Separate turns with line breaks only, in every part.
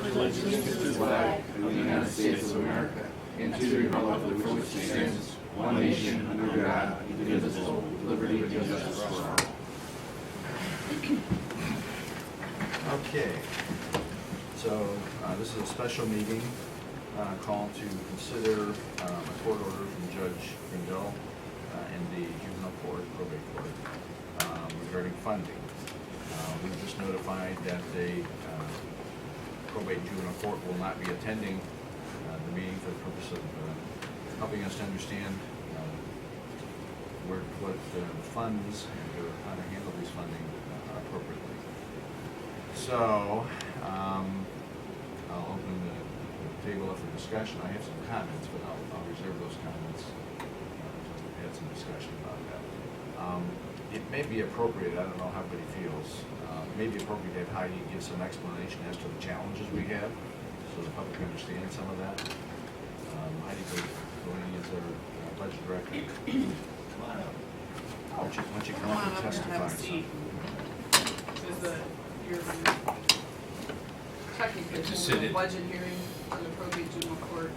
pledge allegiance to the flag of the United States of America and to the republic for which it stands, one nation, under God, indivisible, with liberty and justice for all.
Okay, so this is a special meeting called to consider a court order from Judge Grindel in the juvenile court, probate court, regarding funding. We were just notified that the probate juvenile court will not be attending the meeting for the purpose of helping us to understand what the funds and how to handle these funding appropriately. So, I'll open the table up for discussion. I have some comments, but I'll reserve those comments until we've had some discussion about that. It may be appropriate, I don't know how everybody feels, it may be appropriate to have Heidi give some explanation as to the challenges we have, so the public understands some of that. Heidi Delaney is our budget director.
Come on up.
Why don't you come up and testify?
Technically,
Just
for
sit
the
in.
budget hearing for the probate juvenile court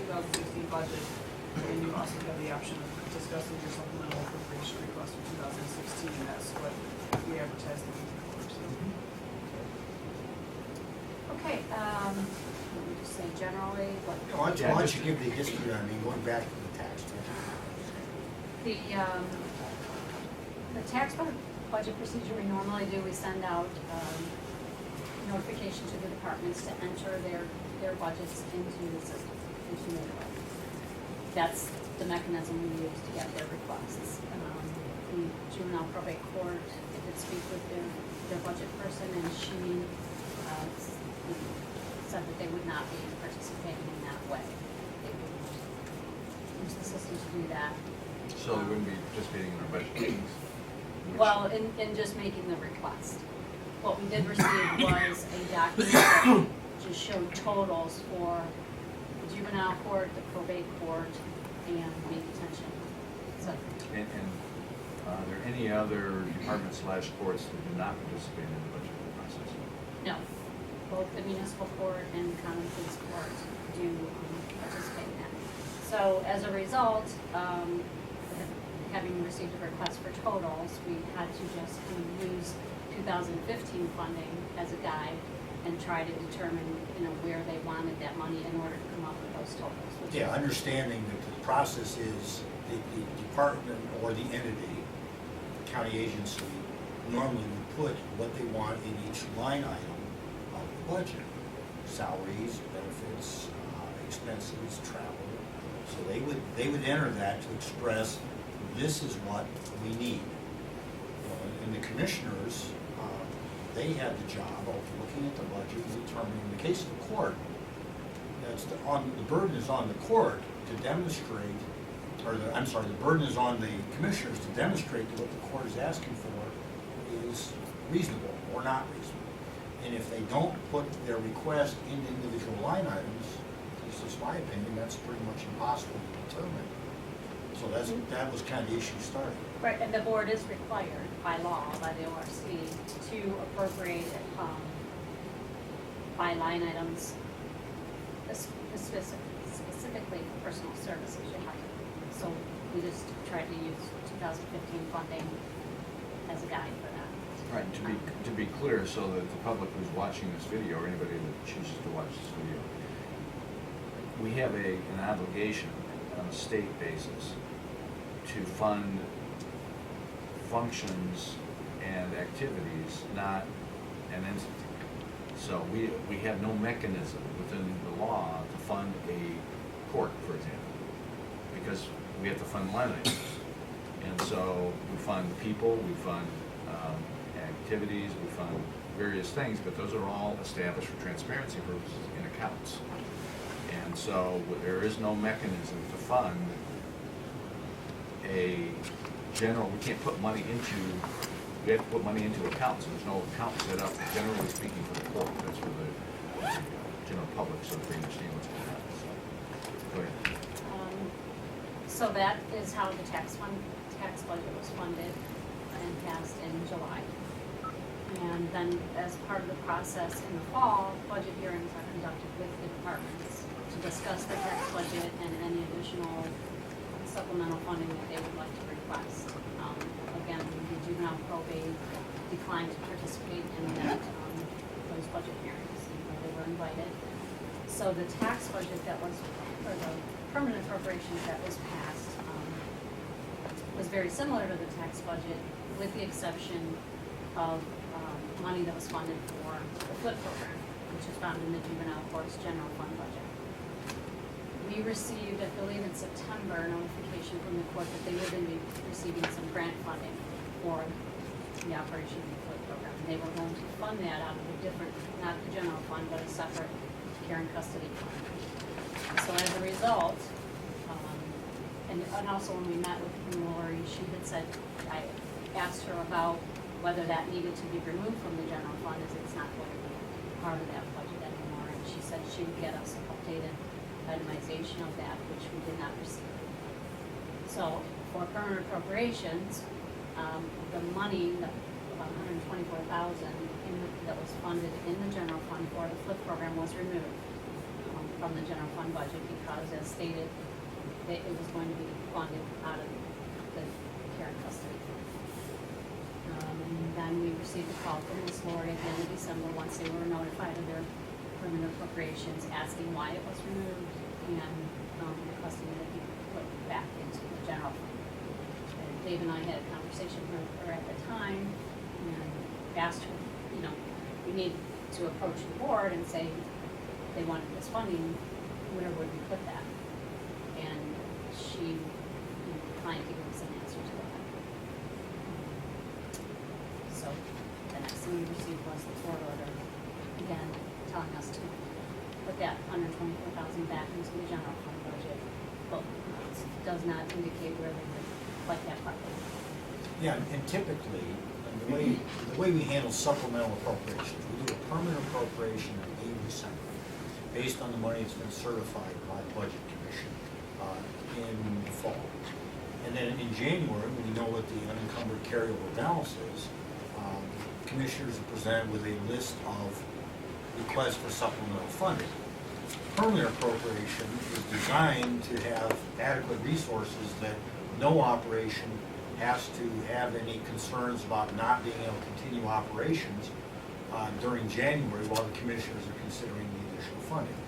2016 budget, and you also have the option of discussing your supplemental appropriation request for 2016, and that's what we advertised in the court.
Okay, let me just say generally what.
Why don't you give the history on me, going back to the tax?
The tax budget procedure we normally do, we send out notification to the departments to enter their budgets into the system, into Geauga. That's the mechanism we use to get their requests. The juvenile probate court, they did speak with their budget person, and she said that they would not be participating in that way. They would use the system to do that.
So they wouldn't be participating in our budget meetings?
Well, in just making the request. What we did receive was a document that just showed totals for the juvenile court, the probate court, and the detention. So,
And are there any other departments / courts that do not participate in the budget process?
no, both the municipal court and the common pleas court do participate in that. So as a result, having received a request for totals, we had to just kind of use 2015 funding as a guide and try to determine, where they wanted that money in order to come up with those totals.
Yeah, understanding that the process is the department or the entity, county agency, normally would put what they want in each line item of the budget. Salaries, benefits, expenses, travel. So they would enter that to express, this is what we need. And the commissioners, they have the job of looking at the budget and determining, in the case of the court, the burden is on the court to demonstrate, the burden is on the commissioners to demonstrate that what the court is asking for is reasonable or not reasonable. And if they don't put their request into individual line items, this is my opinion, that's pretty much impossible to determine. So that was kind of the issue started.
Right, and the board is required by law, by the ORC, to appropriate by line items specifically for personal services. You have to. So we just tried to use 2015 funding as a guide for that.
Right, to be clear, so that the public who's watching this video, or anybody that chooses to watch this video, we have an obligation on a state basis to fund functions and activities, not an entity. So we have no mechanism within the law to fund a court, for example, because we have to fund line items. And so we fund people, we fund activities, we fund various things, but those are all established for transparency purposes in accounts. And so there is no mechanism to fund a general, we can't put money into, we have to put money into accounts, and there's no account set up, generally speaking, for the court. That's for the general public, so that they understand what's going on. So, go ahead.
So that is how the tax budget was funded and passed in July. And then as part of the process in the fall, budget hearings are conducted with the departments to discuss the tax budget and any additional supplemental funding that they would like to request. Again, the juvenile probate declined to participate in that, those budget hearings, even though they were invited. So the tax budget that was, or the permanent appropriations that was passed, was very similar to the tax budget, with the exception of money that was funded for the FLIP program, which is found in the juvenile court's general fund budget. We received, I believe in September, a notification from the court that they were going to be receiving some grant funding for the operation of the FLIP program. And they were going to fund that out of a different, not the general fund, but a separate care and custody fund. So as a result, and also when we met with Lori, she had said, I asked her about whether that needed to be removed from the general fund, as it's not going to be part of that budget anymore. And she said she would get us an updated itemization of that, which we did not receive. So for permanent appropriations, the money, about $124,000 that was funded in the general fund for the FLIP program was removed from the general fund budget because, as stated, it was going to be funded out of the care and custody fund. And then we received a call from Ms. Lori at the end of December, once they were notified of their permanent appropriations, asking why it was removed and requesting that it be put back into the general fund. And Dave and I had a conversation with her at the time and asked her, we need to approach the board and say they wanted this funding, where would we put that? And she declined to give us an answer to that. So the next thing we received was the court order, again, telling us to put that $124,000 back into the general fund budget, but it does not indicate where they would like that properly.
Yeah, and typically, the way we handle supplemental appropriations, we do a permanent appropriation in December, based on the money that's been certified by the Budget Commission in the fall. And then in January, when we know what the unencumbered carryover balance is, commissioners are presented with a list of requests for supplemental funding. Permanent appropriation is designed to have adequate resources that no operation has to have any concerns about not being able to continue operations during January while the commissioners are considering the additional funding.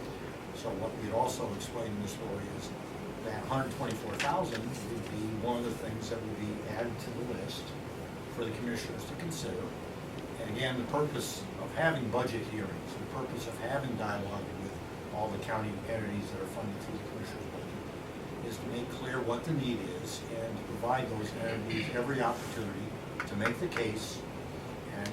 So what we'd also explained in this story is that $124,000 would be one of the things that would be added to the list for the commissioners to consider. And again, the purpose of having budget hearings, the purpose of having dialogue with all the county entities that are funded through the commissioner's budget, is to make clear what the need is and to provide those entities every opportunity to make the case. And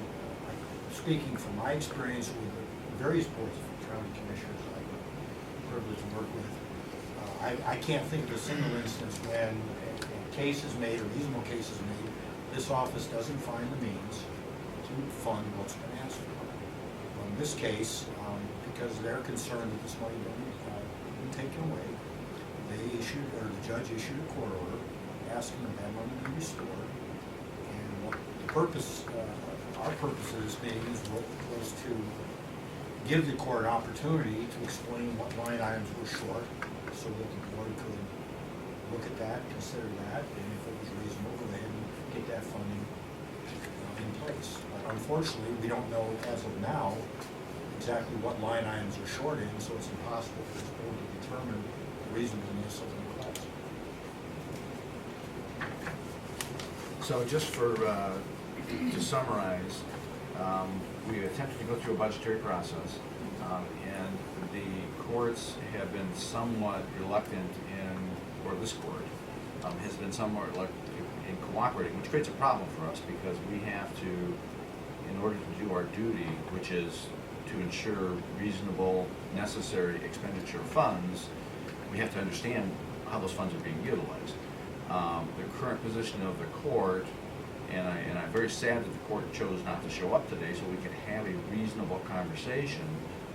speaking from my experience with the various boards of county commissioners I'm privileged to work with, I can't think of a single instance when a case is made, a reasonable case is made, this office doesn't find the means to fund what's been asked for. Well, in this case, because they're concerned that this money will be taken away, they issued, or the judge issued a court order asking that that money be restored. And what the purpose, our purpose of this being was to give the court an opportunity to explain what line items were short so that the board could look at that, consider that, and if it was reasonable, go ahead and get that funding in place. But unfortunately, we don't know as of now exactly what line items are short in, so it's impossible for this board to determine reasonableness of the request.
So just to summarize, we attempted to go through a budgetary process, and the courts have been somewhat reluctant or this court has been somewhat reluctant in cooperating, which creates a problem for us because we have to, in order to do our duty, which is to ensure reasonable, necessary expenditure of funds, we have to understand how those funds are being utilized. The current position of the court, and I'm very sad that the court chose not to show up today so we could have a reasonable conversation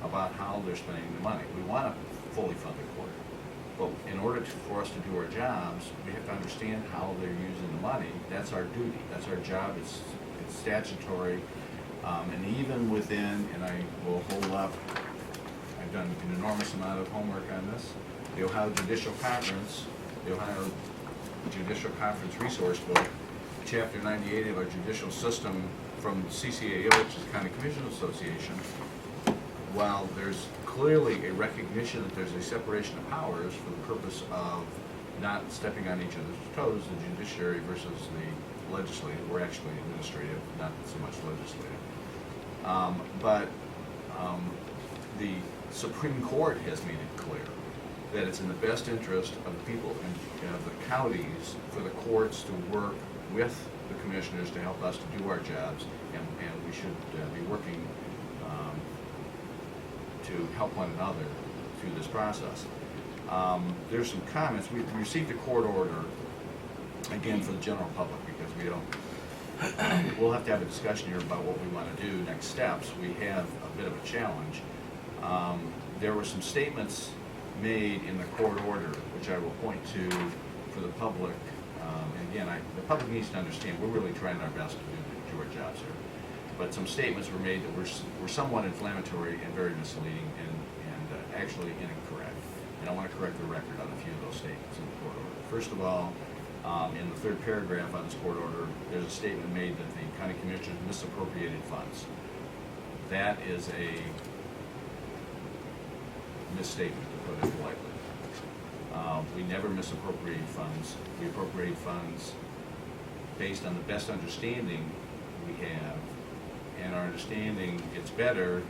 about how they're spending the money. We want to fully fund the court, but in order for us to do our jobs, we have to understand how they're using the money. That's our duty. That's our job. It's statutory And even within, and I will hold up, I've done an enormous amount of homework on this, the Ohio Judicial Conference, the Ohio Judicial Conference Resource Book, Chapter 98 of our judicial system from CCAO, which is County Commission Association. While there's clearly a recognition that there's a separation of powers for the purpose of not stepping on each other's toes, the judiciary versus the legislative, or actually administrative, not so much legislative. But the Supreme Court has made it clear that it's in the best interest of the people and of the counties for the courts to work with the commissioners to help us to do our jobs, and we should be working to help one another through this process. There's some comments. We received a court order, again, for the general public, because we don't, we'll have to have a discussion here about what we want to do, next steps. We have a bit of a challenge. There were some statements made in the court order, which I will point to for the public. And again, the public needs to understand we're really trying our best to do our jobs here. But some statements were made that were somewhat inflammatory and very misleading and actually incorrect. And I want to correct the record on a few of those statements in the court order. First of all, in the third paragraph on this court order, there's a statement made that the county commissioners misappropriated funds. That is a misstatement, to put it politely. We never misappropriate funds. We appropriate funds based on the best understanding we have, and our understanding gets better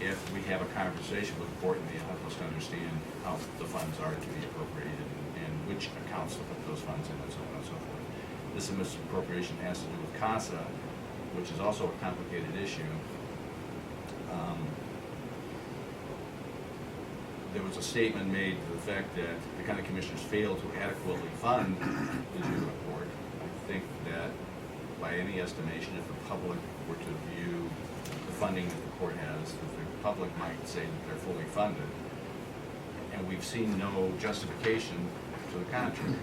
if we have a conversation with the court and they help us to understand how the funds are to be appropriated and which accounts to put those funds in, and so on and so forth. This misappropriation has to do with CASA, which is also a complicated issue. There was a statement made to the fact that the county commissioners failed to adequately fund the juvenile court. I think that by any estimation, if the public were to view the funding that the court has, that the public might say that they're fully funded. And we've seen no justification to the contrary.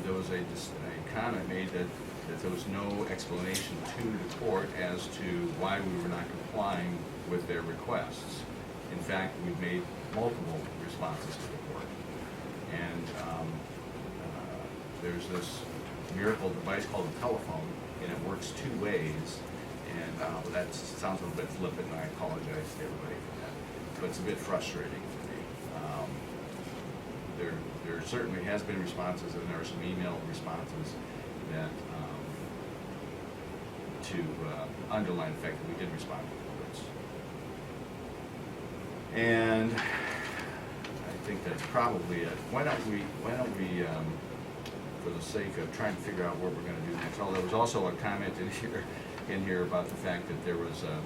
There was a comment made that there was no explanation to the court as to why we were not complying with their requests. In fact, we've made multiple responses to the court. And there's this miracle device called a telephone, and it works two ways. And that sounds a little bit flippant, and I apologize to everybody for that. But it's a bit frustrating for me. There certainly has been responses, and there are some email responses that to underline the fact that we did respond to the courts. And I think that's probably it. Why don't we, for the sake of trying to figure out what we're going to do next, there was also a comment in here about the fact that there was a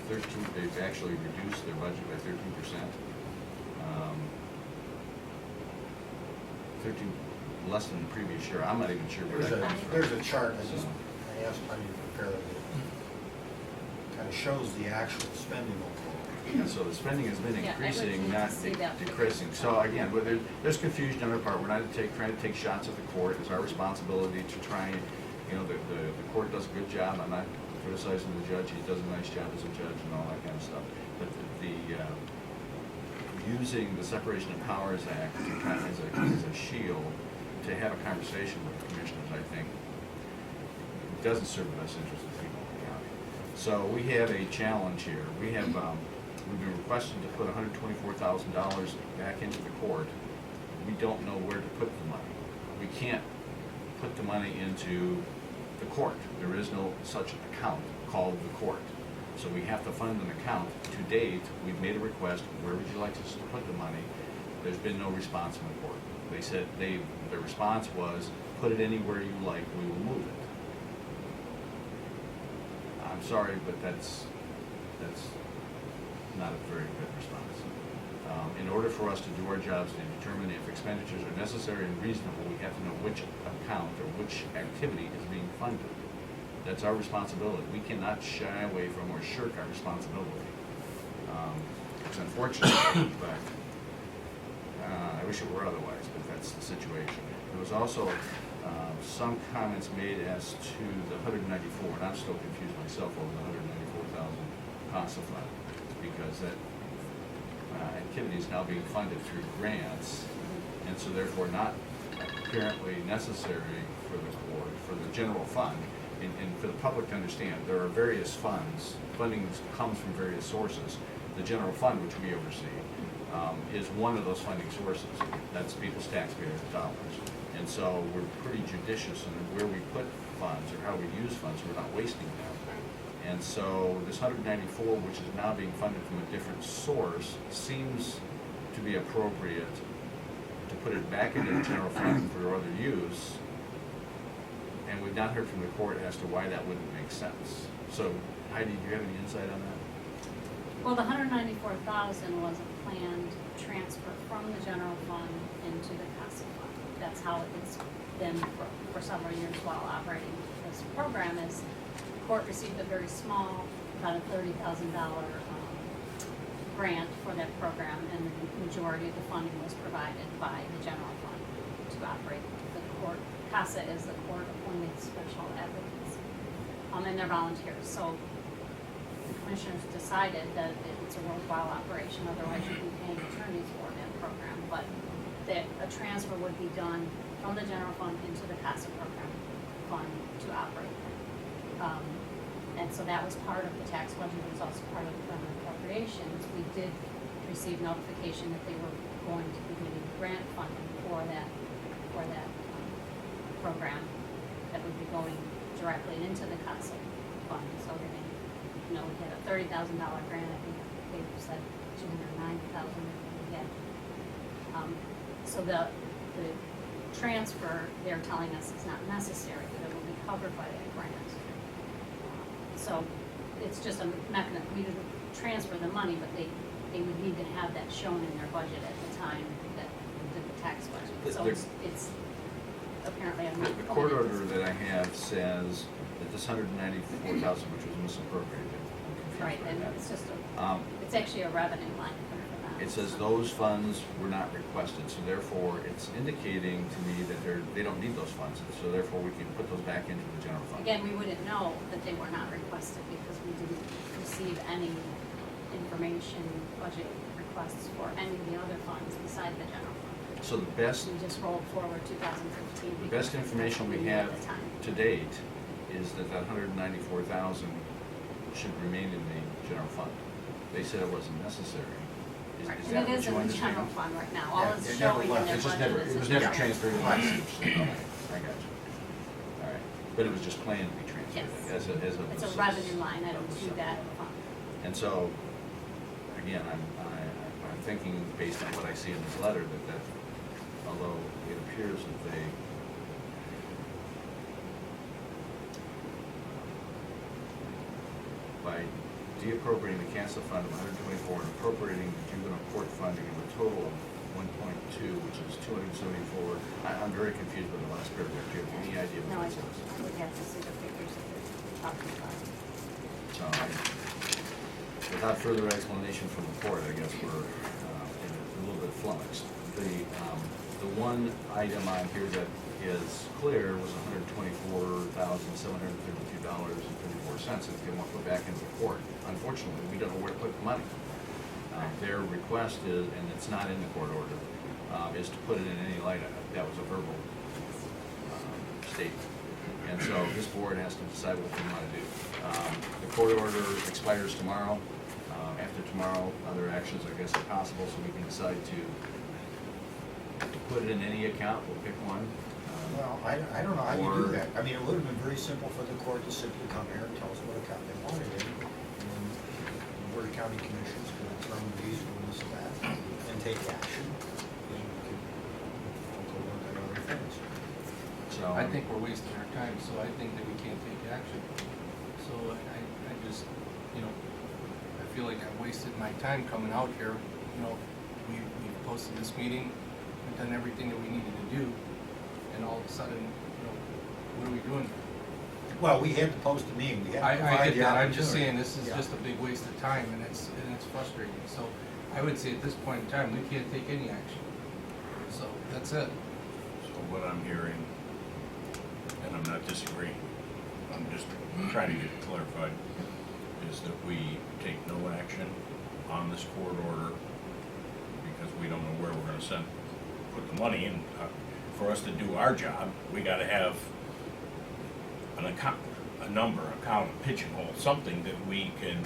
13, they've actually reduced their budget by 13%. 13 less than the previous year. I'm not even sure where that comes from.
There's a chart, I asked how you prepare it, kind of shows the actual spending overall.
And so the spending has been
Yeah, I would
increasing,
need to
not
see that.
decreasing. So again, there's confusion on our part. We're not trying to take shots at the court. It's our responsibility to try and, the court does a good job. I'm not criticizing the judge. He does a nice job as a judge and all that kind of stuff. But using the Separation of Powers Act to kind of as a shield to have a conversation with the commissioners, I think, doesn't serve the best interest of the people in the county. So we have a challenge here. We've been requested to put $124,000 back into the court. We don't know where to put the money. We can't put the money into the court. There is no such account called the court. So we have to fund an account. To date, we've made a request, where would you like us to put the money? There's been no response from the court. They said their response was, put it anywhere you like, we will move it. I'm sorry, but that's not a very good response. In order for us to do our jobs and determine if expenditures are necessary and reasonable, we have to know which account or which activity is being funded. That's our responsibility. We cannot shy away from or shirk our responsibility. It's unfortunate, but I wish it were otherwise, but that's the situation. There was also some comments made as to the 194, and I'm still confused myself over the 194,000 CASA fund, because that activity is now being funded through grants, and so therefore not apparently necessary for the court, for the general fund. And for the public to understand, there are various funds, funding comes from various sources. The general fund, which we oversee, is one of those funding sources. That's people's taxpayers' dollars. And so we're pretty judicious in where we put funds or how we use funds, so we're not wasting them. And so this 194, which is now being funded from a different source, seems to be appropriate to put it back into the general fund for other use. And we've not heard from the court as to why that wouldn't make sense. So Heidi, do you have any insight on that?
Well, the 194,000 was a planned transfer from the general fund into the CASA fund. That's how it's been for several years while operating this program. Is the court received a very small, about a $30,000 grant for that program, and the majority of the funding was provided by the general fund to operate the court. CASA is the court-appointed special advocates, and they're volunteers. So the commissioners decided that it's a worthwhile operation, otherwise you'd be paying attorneys for that program. But that a transfer would be done from the general fund into the CASA program fund to operate it. And so that was part of the tax budget. It was also part of the permanent appropriations. We did receive notification that they were going to be getting grant funding for that program that would be going directly into the CASA fund. So we had a $30,000 grant. I think they said $290,000 we had. So the transfer, they're telling us is not necessary, that it will be covered by that grant. So it's just a mechanism. We didn't transfer the money, but they would need to have that shown in their budget at the time that we did the tax budget. So it's apparently a
The court order that I have says that this 194,000, which was misappropriated.
right, and it's just it's actually a revenue line for that.
It says those funds were not requested, so therefore it's indicating to me that they don't need those funds, so therefore we can put those back into the general fund.
Again, we wouldn't know that they were not requested because we didn't receive any information, budget requests for any of the other funds beside the general fund.
So the best,
We just rolled forward 2015.
the best information we have to date is that 194,000 should remain in the general fund. They said it wasn't necessary.
Right,
Is
and
that
it
what
is
you
in the general
understand?
fund right now. All
Yeah,
it's
it never
showing in
left.
their
It's just
budget
never,
is
it was
the
never
transfer.
transferred to last year. I got you. All right, but it was just planned to be transferred
Yes.
as a.
It's a revenue line item to that fund.
And so, again, I'm thinking based on what I see in this letter that although it appears that they by deappropriating the CASA fund of 124 and appropriating the juvenile court funding of a total of 1.2, which is 274. I'm very confused with the last paragraph. Do you have any idea
No,
what
I
that says?
would have to see the figures that they're talking about.
So, without further explanation from the court, I guess we're a little bit flummoxed. The one item on here that is clear was $124,732.34 that they want to go back into the court. Unfortunately, we don't know where to put the money. Their request is, and it's not in the court order, is to put it in any line item. That was a verbal statement. And so this board has to decide what they want to do. The court order expires tomorrow. After tomorrow, other actions, I guess, are possible, so we can decide to put it in any account. We'll pick one.
Well, I don't know how you do
Or-
that. I mean, it would have been very simple for the court to simply come here and tell us what account they wanted in, and then the Board of County Commissioners could determine reasonableness of that and take action. And we could go work on other things.
So
I think we're wasting our time, so I think that we can't take action. So I just, I feel like I've wasted my time coming out here. We've posted this meeting, we've done everything that we needed to do, and all of a sudden, what are we doing?
Well, we had to post a meeting. We had to
I
provide
get
the
that, I'm just
opportunity.
saying, this is
Yeah.
just a big waste of time, and it's frustrating. So I would say at this point in time, we can't take any action. So that's it.
So what I'm hearing and I'm not disagreeing, I'm just trying to get it clarified, is that we take no action on this court order because we don't know where we're gonna put the money in. For us to do our job, we gotta have an account, a number, account, a pigeonhole, something that we can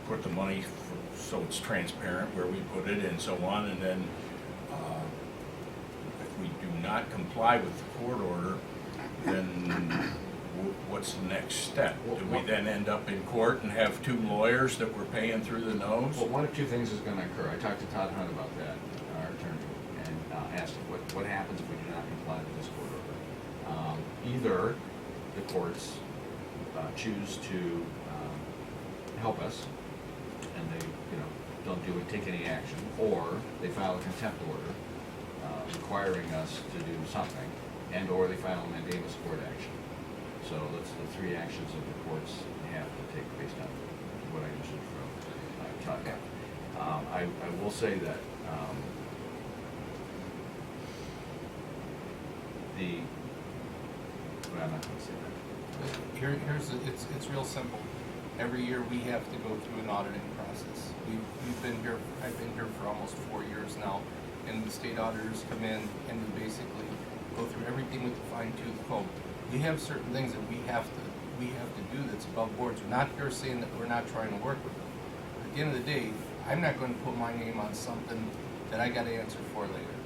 put the money for, so it's transparent where we put it and so on, and then if we do not comply with the court order, then what's the next step? Do we then end up in court and have two lawyers that we're paying through the nose?
Well, one of two things is gonna occur. I talked to Todd Hunt about that, our attorney, and asked him, what happens if we do not comply with this court order? Either the courts choose to help us, and they, don't take any action, or they file a contempt order requiring us to do something, and or they file a mandamus court action. So that's the three actions that the courts have to take based on what I understood from Todd Hunt. I will say that well, I'm not going to say that.
It's real simple. Every year we have to go through an auditing process. I've been here for almost 4 years now, and the state auditors come in and we basically go through everything with the fine-tooth comb. We have certain things that we have to do that's above boards. We're not here saying that we're not trying to work with them. At the end of the day, I'm not going to put my name on something that I got to answer for later.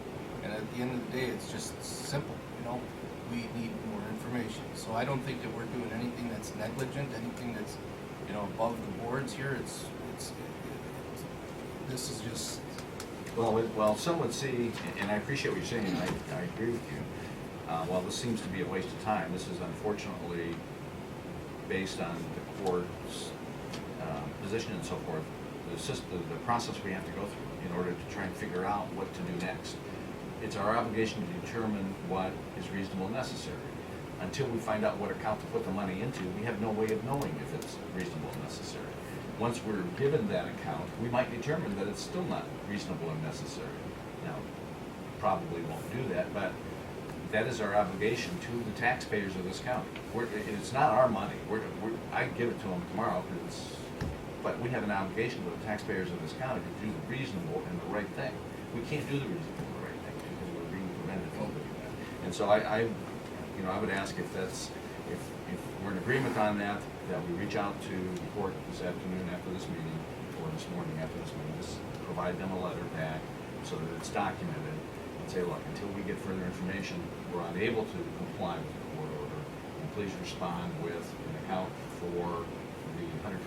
And at the end of the day, it's just simple, we need more information. So I don't think that we're doing anything that's negligent, anything that's, above the boards here. This is just.
Well, some would see, and I appreciate what you're saying, and I agree with you. While this seems to be a waste of time, this is unfortunately based on the court's position and so forth, the process we have to go through in order to try and figure out what to do next. It's our obligation to determine what is reasonable and necessary. Until we find out what account to put the money into, we have no way of knowing if it's reasonable and necessary. Once we're given that account, we might determine that it's still not reasonable and necessary. Now, probably won't do that, but that is our obligation to the taxpayers of this county. It's not our money. I give it to them tomorrow, but we have an obligation to the taxpayers of this county to do the reasonable and the right thing. We can't do the reasonable and the right thing because we're being prevented from doing that. And so I would ask if we're in agreement on that we reach out to the court this afternoon after this meeting, or this morning after this meeting, just provide them a letter back so that it's documented, and say, look, until we get further information, we're unable to comply with the court order, and please respond with an account for the $124,000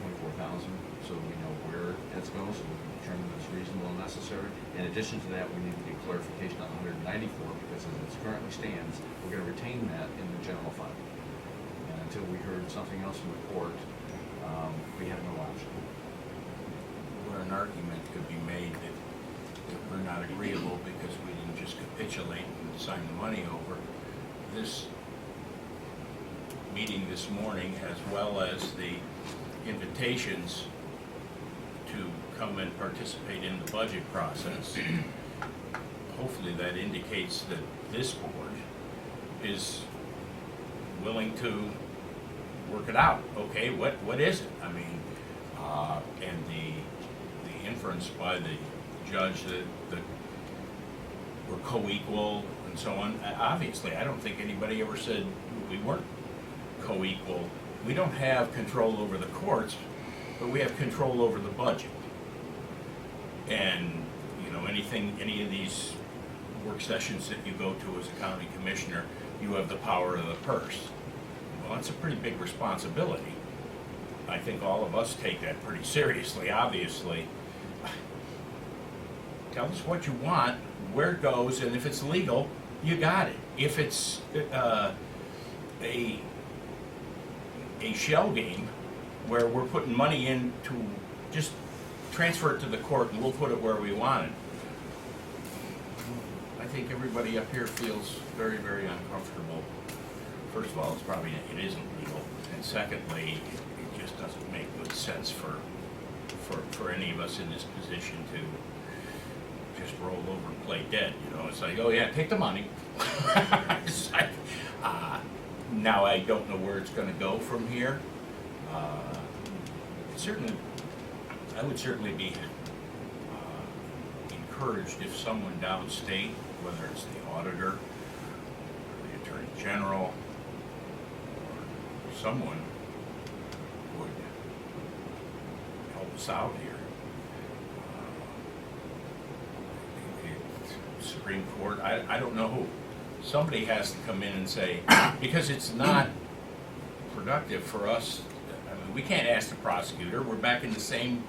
so that we know where that's going, so we can determine if it's reasonable and necessary. In addition to that, we need to get clarification on 194, because as it currently stands, we're going to retain that in the general fund. And until we heard something else from the court, we have no option.
Where an argument could be made that we're not agreeable because we didn't just capitulate and sign the money over. This meeting this morning, as well as the invitations to come and participate in the budget process, hopefully that indicates that this board is willing to work it out. Okay, what is it? I mean, and the inference by the judge that we're co-equal and so on. Obviously, I don't think anybody ever said we weren't co-equal. We don't have control over the courts, but we have control over the budget. And any of these work sessions that you go to as a county commissioner, you have the power of the purse. Well, that's a pretty big responsibility. I think all of us take that pretty seriously, obviously. Tell us what you want, where it goes, and if it's legal, you got it. If it's a shell game where we're putting money in to just transfer it to the court and we'll put it where we want it, I think everybody up here feels very, very uncomfortable. First of all, it isn't legal, and secondly, it just doesn't make good sense for any of us in this position to just roll over and play dead. It's like, oh yeah, take the money. It's like, Now, I don't know where it's gonna go from here. Certainly, I would certainly be encouraged if someone downstate, whether it's the auditor, or the attorney general, or someone would help us out here. Supreme Court, I don't know who. Somebody has to come in and say, because it's not productive for us. I mean, we can't ask the prosecutor, we're back in the same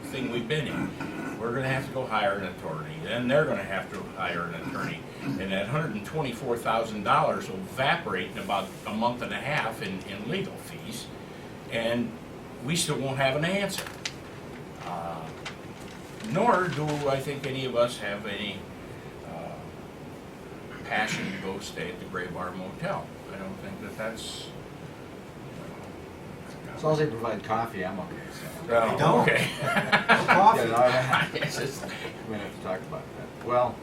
thing we've been in. We're gonna have to go hire an attorney, then they're gonna have to hire an attorney. And that $124,000 will evaporate in about a month and a half in legal fees, and we still won't have an answer. Nor do I think any of us have any passion to go stay at the Gray Bar Motel. I don't think that that's.
As long as they provide coffee, I'm okay. So.
They don't.
Okay.
No coffee.
Yeah, no, it's just, we're gonna have to talk about that. Well,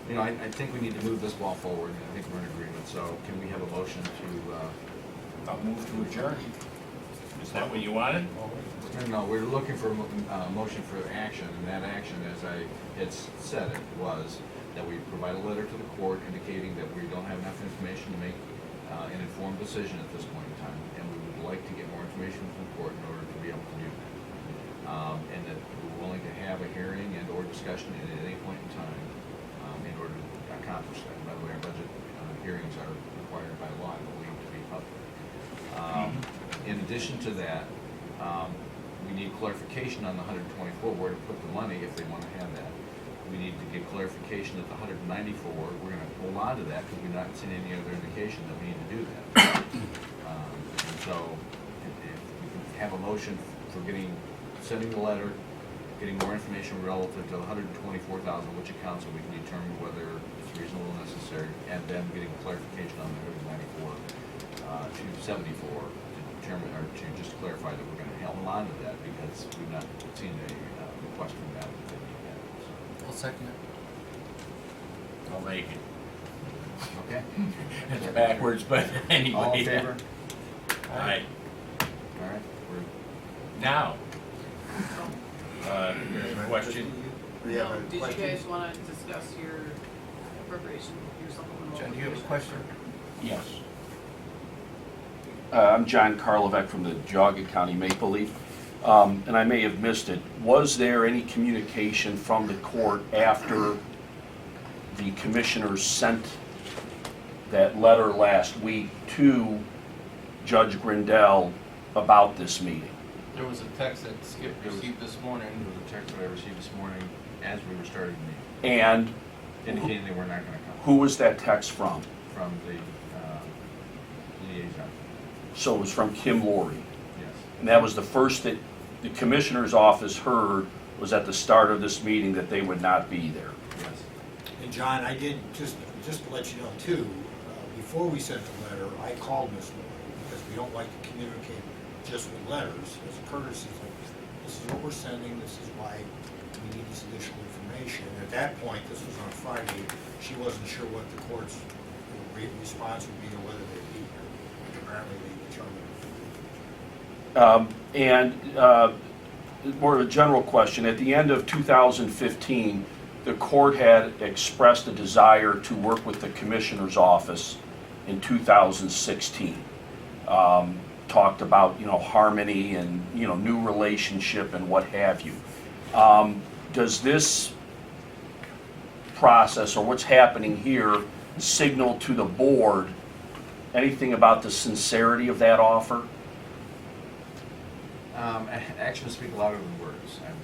you know, I think we need to move this ball forward. I think we're in agreement. So can we have a motion to?
I'll move to adjourn. Is that what you wanted?
No, we're looking for a motion for action, and that action, as I had said, it was that we provide a letter to the court indicating that we don't have enough information to make an informed decision at this point in time, and we would like to get more information from the court in order to be able to do that. And that we're willing to have a hearing and or discussion at any point in time in order to accomplish that. By the way, our budget hearings are required by law, I believe, to be public. In addition to that, we need clarification on the 124, where to put the money if they want to have that. We need to get clarification that the 194, we're going to hold on to that because we've not seen any other indication that we need to do that. And so if we can have a motion for sending the letter, getting more information relative to the 124,000, which accounts, so we can determine whether it's reasonable and necessary, and then getting clarification on the 194 to 74 to determine, or to just clarify that we're going to hold on to that because we've not seen a request from that.
I'll second it.
I'll make it.
Okay.
It's backwards, but anyway.
All in favor?
Aye.
All right.
Now, question?
We have a
Did you
question?
guys wanna discuss your appropriation, your supplemental?
John, do you have a question?
Yes.
I'm John Karlovic from the Geauga County Maple Leaf, and I may have missed it. Was there any communication from the court after the commissioners sent that letter last week to Judge Grindell about this meeting?
There was a text that Skip received this morning.
There was a text that I received this morning as we were starting the meeting,
And
indicating they were not going to come.
who was that text from?
From the liaison,
So it was from Kim Laurie.
yes.
And that was the first that the commissioner's office heard, was at the start of this meeting, that they would not be there.
Yes.
And John, I did, just to let you know too, before we sent the letter, I called Ms. Moore, because we don't like to communicate just with letters, as a courtesy thing. This is what we're sending, this is why we need this additional information. And at that point, this was on Friday, she wasn't sure what the court's response would be or whether they'd be here. Which apparently they determined.
More of a general question, at the end of 2015, the court had expressed a desire to work with the commissioner's office in 2016. Talked about, harmony and, new relationship and what have you. Does this process, or what's happening here, signal to the board anything about the sincerity of that offer?
Actions speak louder than words, and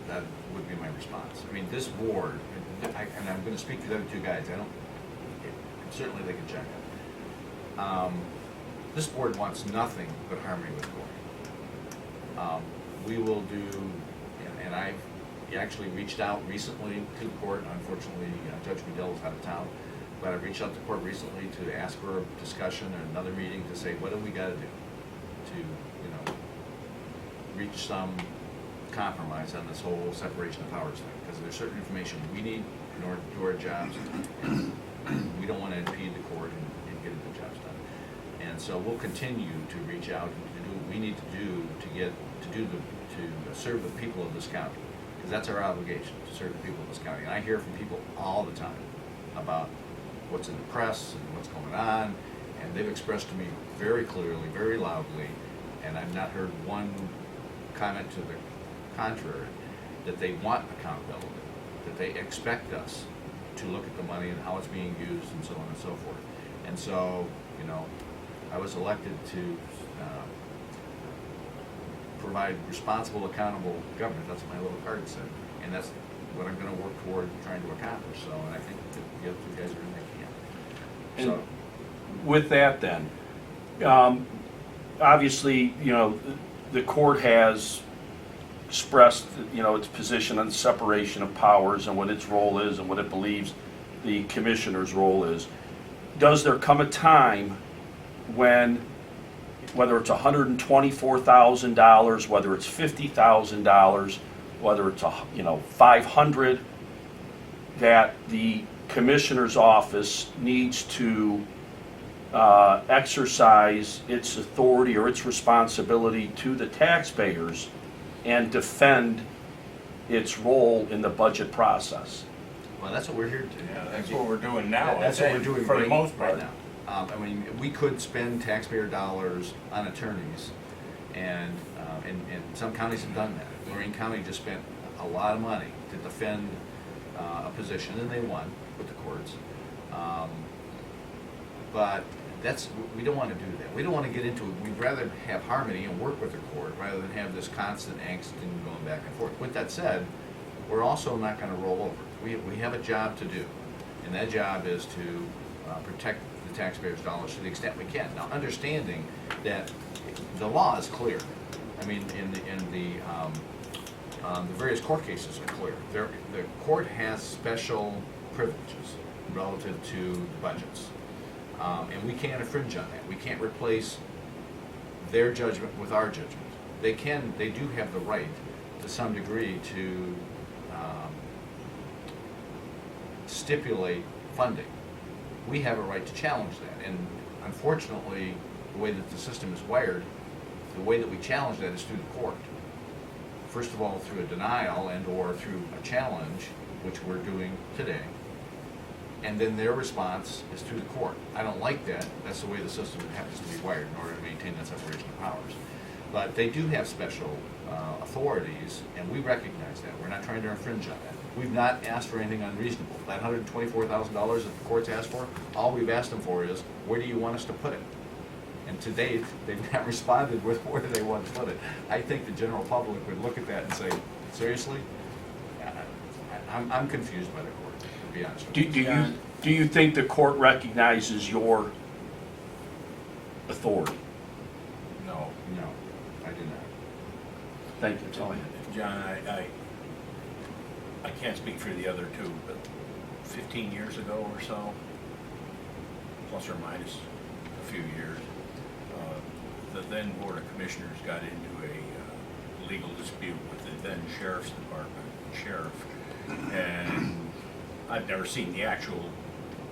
that would be my response. I mean, this board, and I'm going to speak to the other two guys, certainly they can check it. This board wants nothing but harmony with court. We will do, and I've actually reached out recently to the court. Unfortunately, Judge Goodell is out of town, but I reached out to court recently to ask for a discussion and another meeting to say, what do we got to do to, reach some compromise on this whole separation of powers thing? Because there's certain information we need in order to do our jobs, and We don't want to impede the court in getting the jobs done. And so we'll continue to reach out and to do what we need to do to serve the people of this county. Because that's our obligation, to serve the people of this county. And I hear from people all the time about what's in the press and what's going on. And they've expressed to me very clearly, very loudly, and I've not heard one comment to the contrary, that they want accountability, that they expect us to look at the money and how it's being used and so on and so forth. And so, you know, I was elected to provide responsible, accountable government. That's what my little card said. And that's what I'm gonna work toward trying to accomplish. So, and I think that the other two guys are in that camp.
And
So,
with that then, obviously, you know, the court has expressed, you know, its position on separation of powers and what its role is and what it believes the commissioner's role is. Does there come a time when, whether it's $124,000, whether it's $50,000, whether it's $500, that the commissioner's office needs to exercise its authority or its responsibility to the taxpayers and defend its role in the budget process?
well, that's what we're here to do.
Yeah, that's what we're doing now, I
That's what we're
think,
doing
for the
right-
most
right
part.
now. I mean, we could spend taxpayer dollars on attorneys, and some counties have done that. Lorraine County just spent a lot of money to defend a position, and they won with the courts. But we don't want to do that. We don't want to get into it. We'd rather have harmony and work with the court rather than have this constant angst and going back and forth. With that said, we're also not going to roll over. We have a job to do, and that job is to protect the taxpayers' dollars to the extent we can. Now, understanding that the law is clear. I mean, the various court cases are clear. The court has special privileges relative to the budgets. And we can't infringe on that. We can't replace their judgment with our judgment. They do have the right, to some degree, to stipulate funding. We have a right to challenge that. And unfortunately, the way that the system is wired, the way that we challenge that is through the court. First of all, through a denial and or through a challenge, which we're doing today. And then their response is through the court. I don't like that. That's the way the system happens to be wired in order to maintain that separation of powers. But they do have special authorities, and we recognize that. We're not trying to infringe on that. We've not asked for anything unreasonable. That $124,000 that the court's asked for, all we've asked them for is, where do you want us to put it? And to date, they've not responded with where do they want to put it. I think the general public would look at that and say, seriously? I'm confused by the court, to be honest with you.
Do you think the court recognizes your authority?
No.
No, I do not.
Thank you, that's all I have.
John, I can't speak for the other two, but 15 years ago or so, plus or minus a few years, the then Board of Commissioners got into a legal dispute with the then Sheriff's Department, sheriff, and I've never seen the actual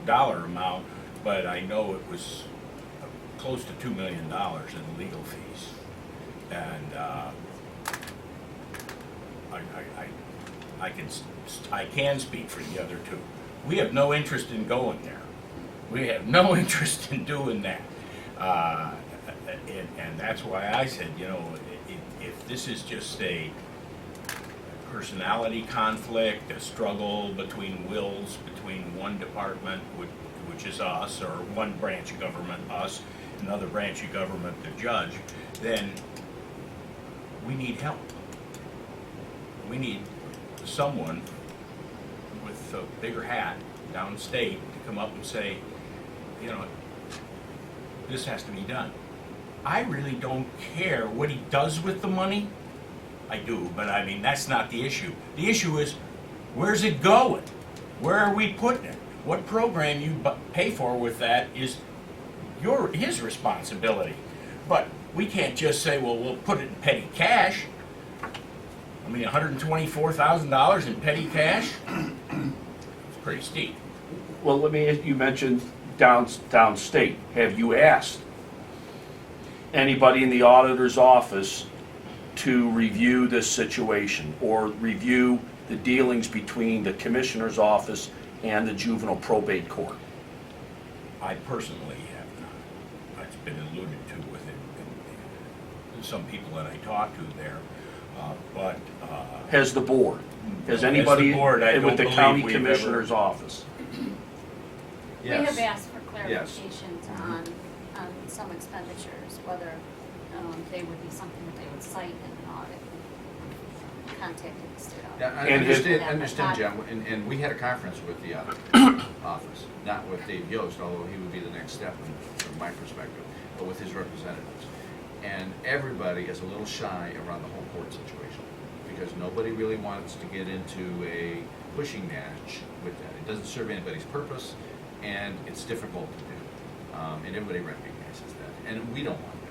dollar amount, but I know it was close to $2 million in legal fees. And I can speak for the other two. We have no interest in going there. We have no interest in doing that. And that's why I said, you know, if this is just a personality conflict, a struggle between wills, between one department, which is us, or one branch of government, us, another branch of government, the judge, then we need help. We need someone with a bigger hat downstate to come up and say, you know, this has to be done. I really don't care what he does with the money. I do, but I mean, that's not the issue. The issue is, where's it going? Where are we putting it? What program you pay for with that is his responsibility. But we can't just say, well, we'll put it in petty cash. I mean, $124,000 in petty cash? It's pretty steep.
well, you mentioned downstate. Have you asked anybody in the auditor's office to review this situation or review the dealings between the commissioner's office and the juvenile probate court?
I personally have not. It's been alluded to with it, and some people that I talked to there, but.
Has the board? Has
As the
anybody
board, I
with
don't
the
believe
county
we've
commissioner's office?
We
Yes.
have asked for
Yes.
clarifications on some expenditures, whether they would be something that they would cite in an audit. Contacted the state auditor.
Yeah, I
And his-
understand, Jim, and we had a conference with the auditor office, not with Dave Yost, although he would be the next step from my perspective, but with his representatives. And everybody is a little shy around the whole court situation, because nobody really wants to get into a pushing match with that. It doesn't serve anybody's purpose, and it's difficult to do. And everybody recognizes that, and we don't want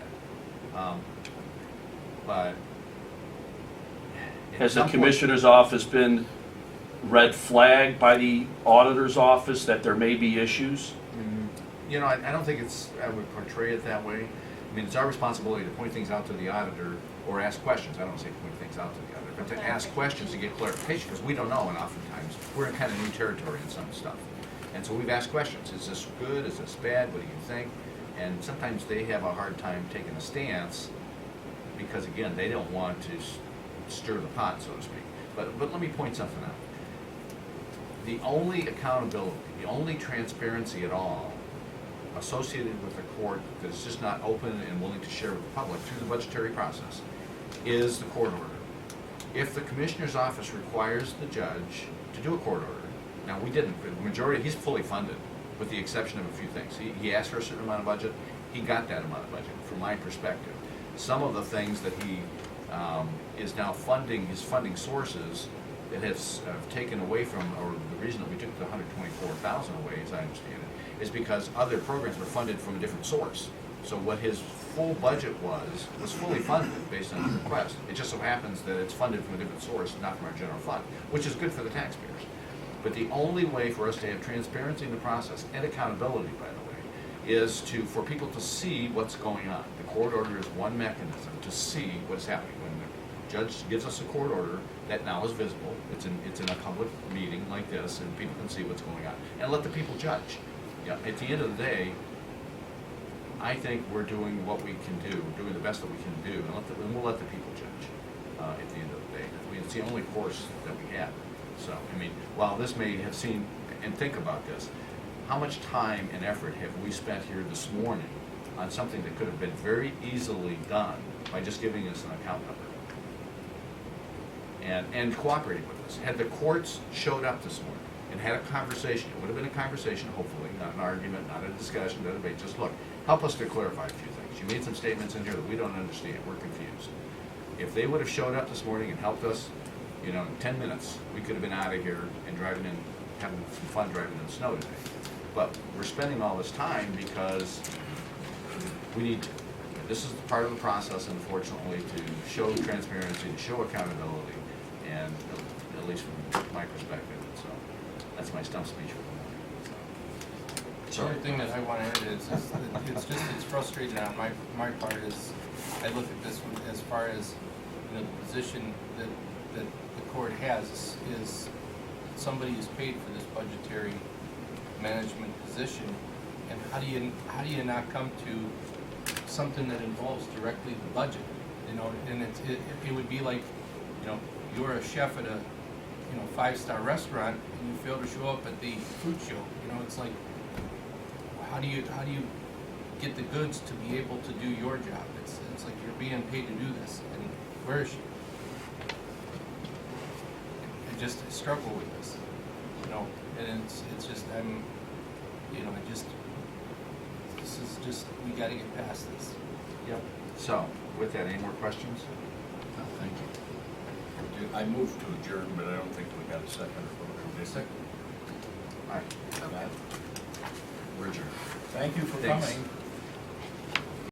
that. But at
Has the
some point-
commissioner's office been red flagged by the auditor's office that there may be issues?
You know, I don't think I would portray it that way. I mean, it's our responsibility to point things out to the auditor or ask questions. I don't say point things out to the auditor, but to ask questions to get clarification, because we don't know, and oftentimes we're in kind of new territory in some stuff. And so we've asked questions. Is this good? Is this bad? What do you think? And sometimes they have a hard time taking a stance because, again, they don't want to stir the pot, so to speak. But let me point something out. The only accountability, the only transparency at all associated with the court that is just not open and willing to share with the public through the budgetary process is the court order. If the commissioner's office requires the judge to do a court order, now we didn't, but the majority, he's fully funded with the exception of a few things. He asked for a certain amount of budget, he got that amount of budget from my perspective. Some of the things that he is now funding, his funding sources that has taken away from, or the reason that we took the $124,000 away, as I understand it, is because other programs were funded from a different source. So what his full budget was fully funded based on his request. It just so happens that it's funded from a different source, not from our general fund, which is good for the taxpayers. But the only way for us to have transparency in the process, and accountability, by the way, is for people to see what's going on. The court order is one mechanism to see what's happening. When the judge gives us a court order, that now is visible. It's in a public meeting like this, and people can see what's going on. And let the people judge. Yeah, at the end of the day, I think we're doing what we can do, doing the best that we can do, and we'll let the people judge at the end of the day. I mean, it's the only course that we have. So, I mean, while this may have seemed, and think about this, how much time and effort have we spent here this morning on something that could have been very easily done by just giving us an account number? And cooperating with us. Had the courts showed up this morning and had a conversation, it would have been a conversation, hopefully, not an argument, not a discussion, not a debate, just look, help us to clarify a few things. You made some statements in here that we don't understand, we're confused. If they would have showed up this morning and helped us, you know, in 10 minutes, we could have been out of here and driving in, having some fun driving in the snow today. But we're spending all this time because we need to. This is part of the process, unfortunately, to show transparency, to show accountability, and at least from my perspective. So that's my stump speech for the morning.
The only thing that I want to add is it's frustrating on my part is I look at this one as far as, you know, the position that the court has is somebody is paid for this budgetary management position, and how do you not come to something that involves directly the budget, you know? And it would be like, you know, you're a chef at a, you know, 5-star restaurant and you fail to show up at the food show. You know, it's like, how do you get the goods to be able to do your job? It's like you're being paid to do this, and where is she? I just struggle with this, you know, and it's just this is just, we gotta get past this.
Yep. So, with that, any more questions?
No, thank you. I moved to adjourn, but I don't think we got a second or whatever.
Second.
All right.
We're adjourned.
Thank you for
Thanks.
coming.